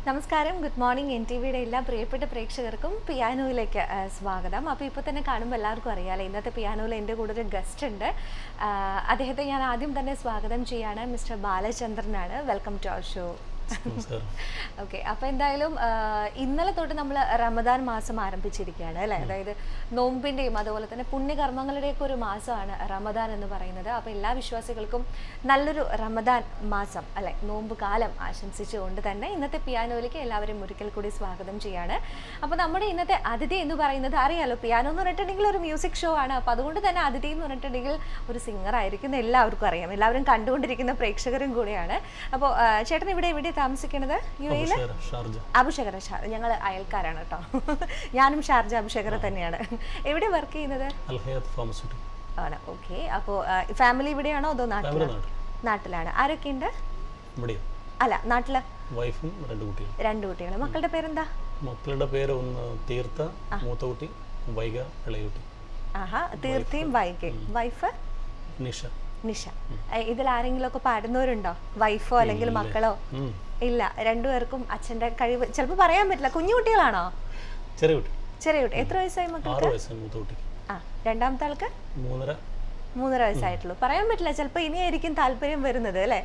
നമസ്കാരം, good morning. N T വിയുടെ എല്ലാ പ്രിയപ്പെട്ട പ്രേക്ഷകർക്കും പിയാനോയിലേക്ക് സ്വാഗതം. അപ്പോൾ ഇപ്പോൾ തന്നെ കാണുമ്പോൾ എല്ലാവർക്കും അറിയാമല്ലോ, ഇന്നത്തെ പിയാനോയിൽ എൻ്റെ കൂടെ ഒരു ഗസ്റ്റ് ഉണ്ട്. അദ്ദേഹത്തെ ഞാൻ ആദ്യം തന്നെ സ്വാഗതം ചെയ്യാണ്. മിസ്റ്റർ ബാലചന്ദ്രനാണ്. Welcome to our show. Okay, അപ്പോൾ എന്തായാലും ഇന്നലെ തൊട്ട് നമ്മൾ റമദാൻ മാസം ആരംഭിച്ചിരിക്കുകയാണ് അല്ലേ. അതായത് നോമ്പിൻ്റെയും അതുപോലെ തന്നെ പുണ്യകർമ്മങ്ങളുടെയൊക്കെ ഒരു മാസമാണ് റമദാൻ എന്ന് പറയുന്നത്. അപ്പോൾ എല്ലാ വിശ്വാസികൾക്കും നല്ലൊരു റമദാൻ മാസം അല്ലെ, നോമ്പ് കാലം ആശംസിച്ചുകൊണ്ട് തന്നെ ഇന്നത്തെ പിയാനോയിലേക്ക് എല്ലാവരും ഒരിക്കൽ കൂടി സ്വാഗതം ചെയ്യാണ്. അപ്പോൾ നമ്മുടെ ഇന്നത്തെ അതിഥി എന്ന് പറയുന്നത് അറിയാലോ, പിയാനോ എന്ന് പറഞ്ഞിട്ടുണ്ടെങ്കിൽ ഒരു മ്യൂസിക് ഷോ ആണ്. അപ്പോൾ അതുകൊണ്ട് തന്നെ അതിഥി എന്ന് പറഞ്ഞിട്ടുണ്ടെങ്കിൽ ഒരു സിംഗർ ആയിരിക്കും എല്ലാവർക്കും അറിയാം, എല്ലാവരും കണ്ടുകൊണ്ടിരിക്കുന്ന പ്രേക്ഷകരും കൂടെയാണ്. അപ്പോൾ ചേട്ടൻ ഇവിടെ താമസിക്കുന്നത് യു എയിൽ അബുഷഗർ. ഞങ്ങൾ അയൽക്കാരാണ് കേട്ടോ. ഞാനും ഷാർജ അബുഷഗർ തന്നെയാണ്. എവിടെ വർക്ക് ചെയ്യുന്നത്? ആണ്. ഓക്കെ, അപ്പോൾ ഫാമിലി ഇവിടെയാണോ അതോ നാട്ടിലാണ്? ആരൊക്കെ ഉണ്ട്? അല്ല, നാട്ടില് രണ്ട് കുട്ടികൾ. മക്കളുടെ പേരെന്താ? മക്കളുടെ പേര് ഒന്ന് തീർത്ത, മൂത്ത കുട്ടി, വൈഗ, ഇളയുട്ടി. ആഹാ, തീർത്തയും വൈഗയും. വൈഫ് നിഷ. നിഷ. ഇതിൽ ആരെങ്കിലും ഒക്കെ പാടുന്നവരുണ്ടോ? വൈഫോ അല്ലെങ്കിൽ മക്കളോ? ഇല്ല, രണ്ടുപേർക്കും അച്ഛന്റെ കഴിവ് ചിലപ്പോൾ പറയാൻ പറ്റില്ല. കുഞ്ഞു കുട്ടികളാണോ? ചെറിയ കുട്ടി. എത്ര വയസ്സായി മക്കൾക്ക്? ആ, രണ്ടാമത്തെ ആൾക്ക് 3.5 വയസ്സായിട്ടുള്ളൂ. പറയാൻ പറ്റില്ല, ചിലപ്പോൾ ഇനിയായിരിക്കും താല്പര്യം വരുന്നത് അല്ലേ.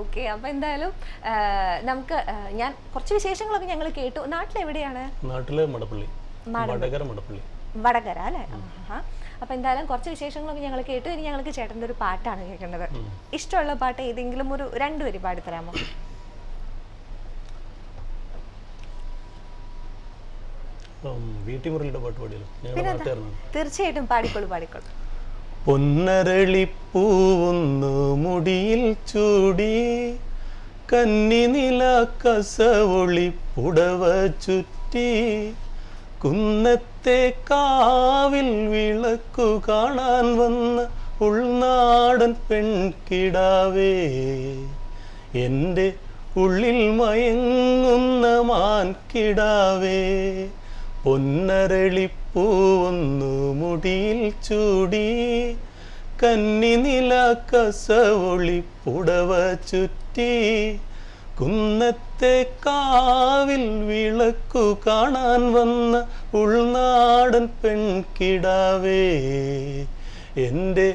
ഓക്കെ, അപ്പൊ എന്തായാലും നമുക്ക് ഞാൻ കുറച്ച് വിശേഷങ്ങളൊക്കെ ഞങ്ങൾ കേട്ടു. നാട്ടിലെവിടെയാണ്? നാട്ടില് മടപ്പള്ളി. വടകര അല്ലേ. അപ്പൊ എന്തായാലും കുറച്ച് വിശേഷങ്ങളൊക്കെ ഞങ്ങൾ കേട്ടു. ഇനി ഞങ്ങൾക്ക് ചേട്ടൻ്റെ ഒരു പാട്ടാണ് കേൾക്കേണ്ടത്. ഇഷ്ടമുള്ള പാട്ട് ഏതെങ്കിലും ഒരു 2 വരി പാടിത്തരാമോ? തീർച്ചയായിട്ടും പാടിക്കോളൂ. പൊന്നരളിപ്പൂവുന്നു മുടിയിൽ ചൂടി, കന്നിനില കസവൊളി പുടവ ചുറ്റി, കുന്നത്തെ കാവിൽ വിളക്കു കാണാൻ വന്ന ഉൾനാടൻ പെൺകിടാവേ, എൻ്റെ ഉള്ളിൽ മയങ്ങുന്ന മാൻകിടാവേ, പൊന്നരളിപ്പൂവൊന്നു മുടിയിൽ ചൂടി, കന്നിനില കസവൊളി പുടവ ചുറ്റി, കുന്നത്തെ കാവിൽ വിളക്കു കാണാൻ വന്ന ഉൾനാടൻ പെൺകിടാവേ, എൻ്റെ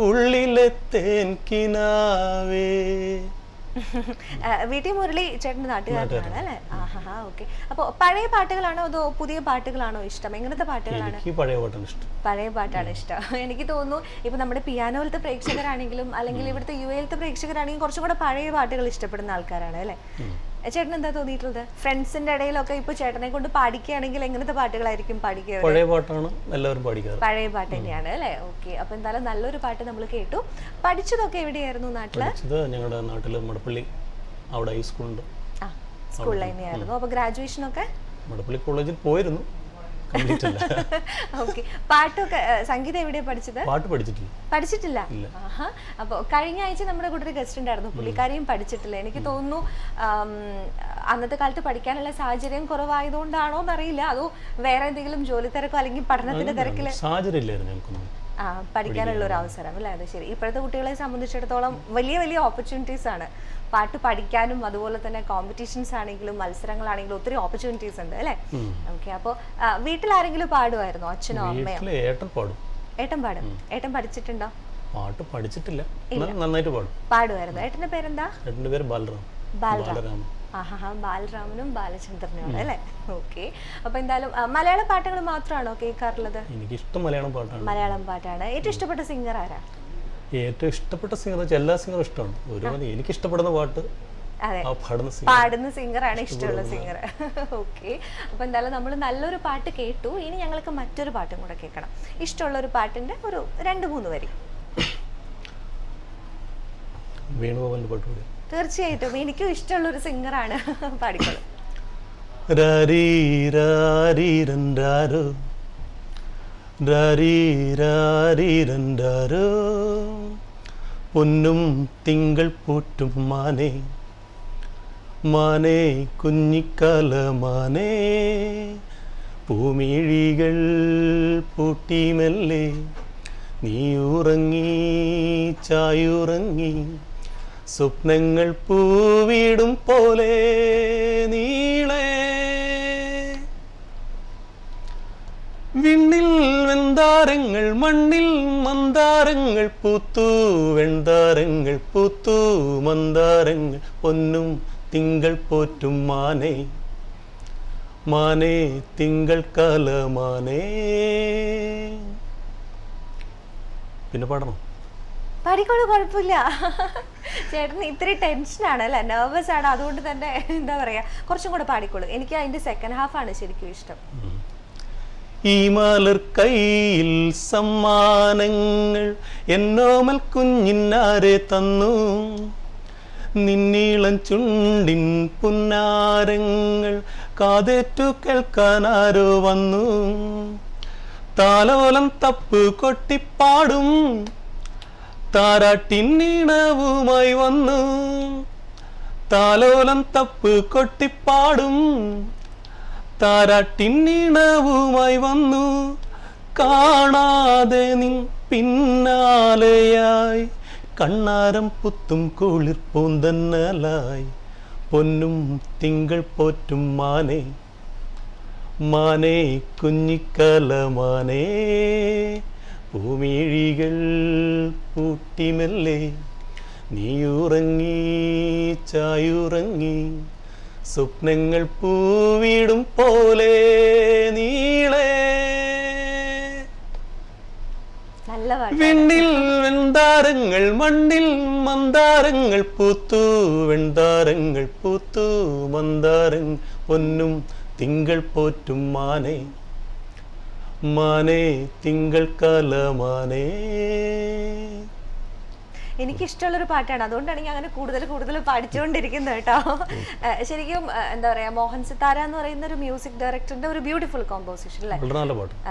ഉള്ളിലെ തേൻകിനാവേ. വീട്ടി മുരളി ചേട്ടൻ്റെ നാട്ടുകാരനാണ് അല്ലേ? ആഹാ, ഓക്കെ. അപ്പോൾ പഴയ പാട്ടുകളാണോ അതോ പുതിയ പാട്ടുകളാണോ ഇഷ്ടം? എങ്ങനത്തെ പാട്ടുകളാണ്? പഴയ പാട്ടാണ് ഇഷ്ടം. എനിക്ക് തോന്നുന്നു ഇപ്പൊ നമ്മുടെ പിയാനോയിലത്തെ പ്രേക്ഷകരാണെങ്കിലും അല്ലെങ്കിൽ ഇവിടുത്തെ യു എയിലത്തെ പ്രേക്ഷകരാണെങ്കിലും കുറച്ചും കൂടെ പഴയ പാട്ടുകൾ ഇഷ്ടപ്പെടുന്ന ആൾക്കാരാണ് അല്ലേ. ചേട്ടൻ എന്താ തോന്നിയിട്ടുള്ളത്? ഫ്രണ്ട്സിന്റെ ഇടയിലൊക്കെ ഇപ്പൊ ചേട്ടനെ കൊണ്ട് പാടിക്കുകയാണെങ്കിൽ എങ്ങനത്തെ പാട്ടുകളായിരിക്കും പാടിക്കുക? പഴയ പാട്ടാണ് എല്ലാവരും പാടിക്കാറ്. പഴയ പാട്ട് തന്നെയാണ് അല്ലേ. ഓക്കെ, അപ്പൊ എന്തായാലും നല്ലൊരു പാട്ട് നമ്മൾ കേട്ടു. പഠിച്ചതൊക്കെ എവിടെയായിരുന്നു? ഞങ്ങളുടെ നാട്ടില് മടപ്പള്ളി, അവിടെ ഹൈസ്കൂളുണ്ട്. സ്കൂളിൽ തന്നെയായിരുന്നു. അപ്പൊ ഗ്രാജുവേഷൻ ഒക്കെ മടപ്പള്ളി കോളേജിൽ പോയിരുന്നു. ഓക്കെ, പാട്ടൊക്കെ സംഗീതം എവിടെയാ പഠിച്ചത്? പാട്ട് പഠിച്ചിട്ടില്ല. ആഹാ, അപ്പോൾ കഴിഞ്ഞ ആഴ്ച നമ്മുടെ കൂടെ ഒരു ഗസ്റ്റ് ഉണ്ടായിരുന്നു, പുള്ളിക്കാരിയും പഠിച്ചിട്ടില്ല. എനിക്ക് തോന്നുന്നു അന്നത്തെ കാലത്ത് പഠിക്കാനുള്ള സാഹചര്യം കുറവായതുകൊണ്ടാണോ എന്നറിയില്ല, അതോ വേറെ എന്തെങ്കിലും ജോലി തിരക്കോ അല്ലെങ്കിൽ പഠനത്തിന്റെ തിരക്കില് പഠിക്കാനുള്ള ഒരു അവസരം അല്ലേ. അത് ശരി. ഇപ്പോഴത്തെ കുട്ടികളെ സംബന്ധിച്ചിടത്തോളം വലിയ വലിയ ഓപ്പർച്യൂണിറ്റീസ് ആണ്. പാട്ട് പഠിക്കാനും അതുപോലെ തന്നെ കോമ്പറ്റീഷൻസ് ആണെങ്കിലും മത്സരങ്ങളാണെങ്കിലും ഒത്തിരി ഓപ്പർച്യൂണിറ്റീസ് ഉണ്ട് അല്ലേ. ഓക്കെ, അപ്പോൾ വീട്ടിൽ ആരെങ്കിലും പാടുമായിരുന്നോ? അച്ഛനോ അമ്മയോ? ഏട്ടൻ പാടും. ഏട്ടൻ പഠിച്ചിട്ടുണ്ടോ? പാട്ട് പഠിച്ചിട്ടില്ല, നന്നായിട്ട് പാടുമായിരുന്നു. ഏട്ടന്റെ പേരെന്താ? ഏട്ടന്റെ പേര് ബാലറാം. ബാലരാമനും ബാലചന്ദ്രനും അല്ലേ. ഓക്കെ, അപ്പൊ എന്തായാലും മലയാള പാട്ടുകൾ മാത്രമാണോ കേൾക്കാറുള്ളത്? എനിക്കിഷ്ടം മലയാളം പാട്ടാണ്. ഏറ്റവും ഇഷ്ടപ്പെട്ട സിംഗർ ആരാ? ഏറ്റവും ഇഷ്ടപ്പെട്ട സിംഗർ എല്ലാ സിംഗറും ഇഷ്ടമാണ്. ഒരുപാട് എനിക്ക് ഇഷ്ടപ്പെടുന്ന പാട്ട് പാടുന്ന സിംഗറാണ് ഇഷ്ടമുള്ള സിംഗർ. ഓക്കെ, അപ്പൊ എന്തായാലും നമ്മൾ നല്ലൊരു പാട്ട് കേട്ടു. ഇനി ഞങ്ങൾക്ക് മറ്റൊരു പാട്ടും കൂടെ കേൾക്കണം. ഇഷ്ടമുള്ള ഒരു പാട്ടിന്റെ ഒരു 2-3 വരി. വേണുഗോപാലിന്റെ പാട്ട് പാടി. തീർച്ചയായിട്ടും, എനിക്കും ഇഷ്ടമുള്ള ഒരു സിംഗറാണ്. പാടിക്കോളൂ. പൊന്നും തിങ്കൾ പൂറ്റും മാനേ, മാനേ കുഞ്ഞിക്കാല മാനേ, പൂമിഴികൾ പൂട്ടി മെല്ലെ നീ ഉറങ്ങി ചായുറങ്ങി, സ്വപ്നങ്ങൾ പൂവിടും പോലെ നീളേ വിണ്ണിൽ വെന്താരങ്ങൾ മണ്ണിൽ മന്ദാരങ്ങൾ പൂത്തു വെൺതാരങ്ങൾ പൂത്തു മന്ദാരങ്ങൾ പൊന്നും തിങ്കൾ പോറ്റും മാനേ മാനേ തിങ്കൾ കലമാനേ. പിന്നെ പാടണം? പാടിക്കോളൂ, കുഴപ്പമില്ല. ചേട്ടന് ഇത്തിരി ടെൻഷനാണ് അല്ലേ, നെർവസ് ആണ്, അതുകൊണ്ട് തന്നെ എന്താ പറയാ കുറച്ചും കൂടെ പാടിക്കോളൂ. എനിക്ക് അതിന്റെ സെക്കൻഡ് ഹാഫ് ആണ് ശരിക്കും ഇഷ്ടം. ഈ മലർ കയ്യിൽ സമ്മാനങ്ങൾ എന്നോമൽ കുഞ്ഞിനാരെ തന്നു, നിന്നീളം ചുണ്ടിൻ പുന്നാരങ്ങൾ കാതേറ്റു കേൾക്കാനാരോ വന്നു, താലോലം തപ്പ് കൊട്ടിപ്പാടും താരാട്ടിന്നീണവുമായി വന്നു, താലോലം തപ്പ് കൊട്ടിപ്പാടും താരാട്ടിന്നീണവുമായി വന്നു, കാണാതെ നിൻ പിന്നാലെയായി കണ്ണാരം പുത്തും കുളിർ പൂന്തന്നലായി പൊന്നും തിങ്കൾ പോറ്റും മാനേ മാനേ കുഞ്ഞിക്കലമാനേ. ഭൂമിഴികൾ പൂട്ടിമെല്ലെ നീയുറങ്ങി ചായുറങ്ങി, സ്വപ്നങ്ങൾ പൂവിടും പോലെ നീളേ വിണ്ണിൽ വെൺതാരങ്ങൾ മണ്ണിൽ മന്ദാരങ്ങൾ പൂത്തു വെൺതാരങ്ങൾ പൂത്തു മന്ദാരങ്ങൾ പൊന്നും തിങ്കൾ പോറ്റും മാനേ മാനേ തിങ്കൾ കലമാനേ. എനിക്കിഷ്ടമുള്ളൊരു പാട്ടാണ്, അതുകൊണ്ടാണ് ഞാൻ അങ്ങനെ കൂടുതൽ പഠിച്ചുകൊണ്ടിരിക്കുന്നത് കേട്ടോ. ശരിക്കും എന്താ പറയാ, മോഹൻ സിത്താര എന്ന് പറയുന്ന ഒരു മ്യൂസിക് ഡയറക്ടറിന്റെ ഒരു ബ്യൂട്ടിഫുൾ കോമ്പോസിഷൻ അല്ലേ?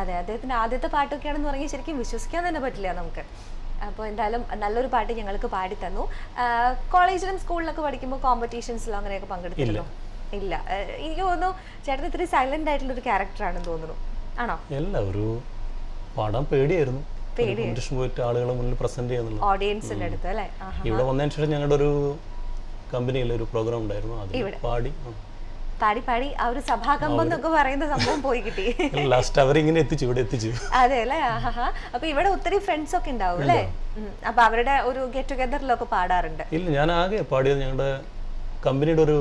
അതെ, അദ്ദേഹത്തിന്റെ ആദ്യത്തെ പാട്ടൊക്കെയാണെന്ന് പറഞ്ഞാൽ ശരിക്കും വിശ്വസിക്കാൻ തന്നെ പറ്റില്ല നമുക്ക്. അപ്പോൾ എന്തായാലും നല്ലൊരു പാട്ട് ഞങ്ങൾക്ക് പാടി തന്നു. കോളേജിലും സ്കൂളിലൊക്കെ പഠിക്കുമ്പോൾ കോമ്പറ്റീഷൻസിലോ അങ്ങനെയൊക്കെ പങ്കെടുത്തിരുന്നു? ഇല്ല. എനിക്ക് തോന്നുന്നു ചേട്ടൻ ഇത്തിരി സൈലന്റ് ആയിട്ടുള്ള ഒരു ക്യാരക്ടറാണെന്ന് തോന്നുന്നു. ആണോ? ഒരു പാടാൻ പേടിയായിരുന്നു, പോയിട്ട് ആളുകളെ മുന്നിൽ പ്രസന്റ് ചെയ്യുന്നുള്ളൂ, ഓഡിയൻസിന്റെ അടുത്ത് അല്ലേ? ഇവിടെ വന്നതിന് ശേഷം ഞങ്ങളുടെ ഒരു കമ്പനിയിൽ ഒരു പ്രോഗ്രാം ഉണ്ടായിരുന്നു, അത് പാടി പാടി ആ ഒരു സഭാകമ്പം എന്നൊക്കെ പറയുന്ന സംഭവം പോയി കിട്ടി. ലാസ്റ്റ് അവരിങ്ങനെ എത്തിച്ചു, ഇവിടെ എത്തിച്ചു. അതെ അല്ലേ? അപ്പൊ ഇവിടെ ഒത്തിരി ഫ്രണ്ട്സ് ഒക്കെ ഉണ്ടാവും അല്ലേ? അപ്പൊ അവരുടെ ഒരു ഗെറ്റ് ടുഗദറിലൊക്കെ പാടാറുണ്ട്? ഇല്ല, ഞാൻ ആകെ പാടിയത് ഞങ്ങളുടെ കമ്പനിയുടെ ഒരു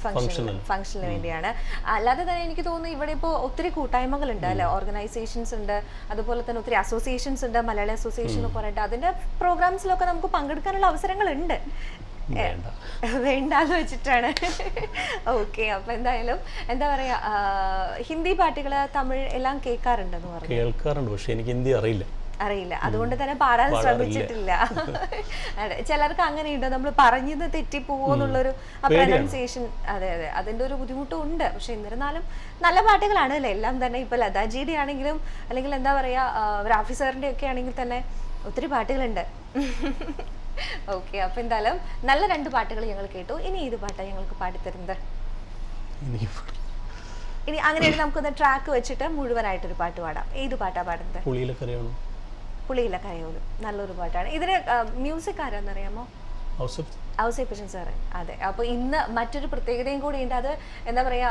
ഫംഗ്ഷന് വേണ്ടിയാണ്. അല്ലാതെ തന്നെ എനിക്ക് തോന്നുന്നു ഇവിടെ ഇപ്പോൾ ഒത്തിരി കൂട്ടായ്മകളുണ്ട് അല്ലെ, ഓർഗനൈസേഷൻസ് ഉണ്ട്, അതുപോലെ തന്നെ ഒത്തിരി അസോസിയേഷൻസ് ഉണ്ട്, മലയാളി അസോസിയേഷൻ ഒക്കെ പറഞ്ഞിട്ട് അതിന്റെ പ്രോഗ്രാംസിലൊക്കെ നമുക്ക് പങ്കെടുക്കാനുള്ള അവസരങ്ങളുണ്ട്. വേണ്ടാന്ന് വെച്ചിട്ടാണ്. ഓക്കെ, അപ്പൊ എന്തായാലും എന്താ പറയാ, ഹിന്ദി പാട്ടുകള് തമിഴ് എല്ലാം കേൾക്കാറുണ്ടെന്ന് പറഞ്ഞു. കേൾക്കാറുണ്ട്, പക്ഷെ എനിക്ക് ഹിന്ദി അറിയില്ല, അതുകൊണ്ട് തന്നെ പാടാൻ ശ്രമിച്ചിട്ടില്ല. അതെ, ചിലർക്ക് അങ്ങനെയുണ്ടോ, നമ്മൾ പറഞ്ഞത് തെറ്റിപ്പോവോന്നുള്ളൊരു പ്രൊനൗൺസിയേഷൻ. അതെ, അതിന്റെ ഒരു ബുദ്ധിമുട്ടും ഉണ്ട്. പക്ഷെ എന്നിരുന്നാലും നല്ല പാട്ടുകളാണ് അല്ലേ എല്ലാം തന്നെ. ഇപ്പൊ ലതാജിയുടെ ആണെങ്കിലും അല്ലെങ്കിൽ എന്താ പറയാ റാഫി സാറിന്റെ ഒക്കെ ആണെങ്കിൽ തന്നെ ഒത്തിരി പാട്ടുകളുണ്ട്. ഓക്കെ, അപ്പൊ എന്തായാലും നല്ല 2 പാട്ടുകൾ ഞങ്ങൾ കേട്ടു. ഇനി ഏത് പാട്ടാണ് ഞങ്ങൾക്ക് പാടിത്തരുന്നത്? ഇനി അങ്ങനെയാണെങ്കിൽ നമുക്കൊന്ന് ട്രാക്ക് വെച്ചിട്ട് മുഴുവനായിട്ടൊരു പാട്ട് പാടാം. ഏത് പാട്ടാ പാടുന്നത്? പുളിയില കരയോലും നല്ലൊരു പാട്ടാണ്. ഇതിന് മ്യൂസിക് ആരാന്നറിയാമോ? ഔസേപ്പച്ചൻ സാറ്. അതെ, അപ്പൊ ഇന്ന് മറ്റൊരു പ്രത്യേകതയും കൂടി ഉണ്ട്. അത് എന്താ പറയാ,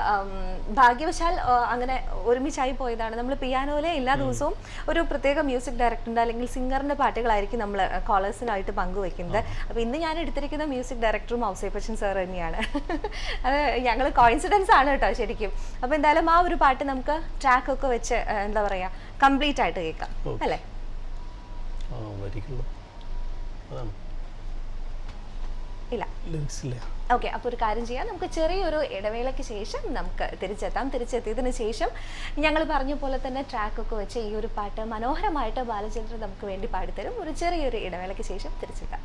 ഭാഗ്യവശാൽ അങ്ങനെ ഒരുമിച്ചായി പോയതാണ്. നമ്മൾ പിയാനോയിലെ എല്ലാ ദിവസവും ഒരു പ്രത്യേക മ്യൂസിക് ഡയറക്ടറിന്റെ അല്ലെങ്കിൽ സിംഗറിന്റെ പാട്ടുകളായിരിക്കും നമ്മൾ കോളേഴ്സിനായിട്ട് പങ്കുവെക്കുന്നത്. അപ്പൊ ഇന്ന് ഞാൻ എടുത്തിരിക്കുന്ന മ്യൂസിക് ഡയറക്ടറും ഔസേപ്പച്ചൻ സാർ തന്നെയാണ്. അത് ഞങ്ങൾ കോയിൻസിഡൻസ് ആണ് കേട്ടോ ശരിക്കും. അപ്പൊ എന്തായാലും ആ ഒരു പാട്ട് നമുക്ക് ട്രാക്ക് ഒക്കെ വെച്ച് എന്താ പറയാ കംപ്ലീറ്റ് ആയിട്ട് കേൾക്കാം അല്ലേ? ഇല്ല. ഓക്കെ, അപ്പോൾ ഒരു കാര്യം ചെയ്യാം, നമുക്ക് ചെറിയൊരു ഇടവേളയ്ക്ക് ശേഷം നമുക്ക് തിരിച്ചെത്താം. തിരിച്ചെത്തിയതിന് ശേഷം ഞങ്ങൾ പറഞ്ഞ പോലെ തന്നെ ട്രാക്കൊക്കെ വെച്ച് ഈ ഒരു പാട്ട് മനോഹരമായിട്ട് ബാലചന്ദ്രൻ നമുക്ക് വേണ്ടി പാടിത്തരും. ഒരു ചെറിയൊരു ഇടവേളയ്ക്ക് ശേഷം തിരിച്ചെത്താം.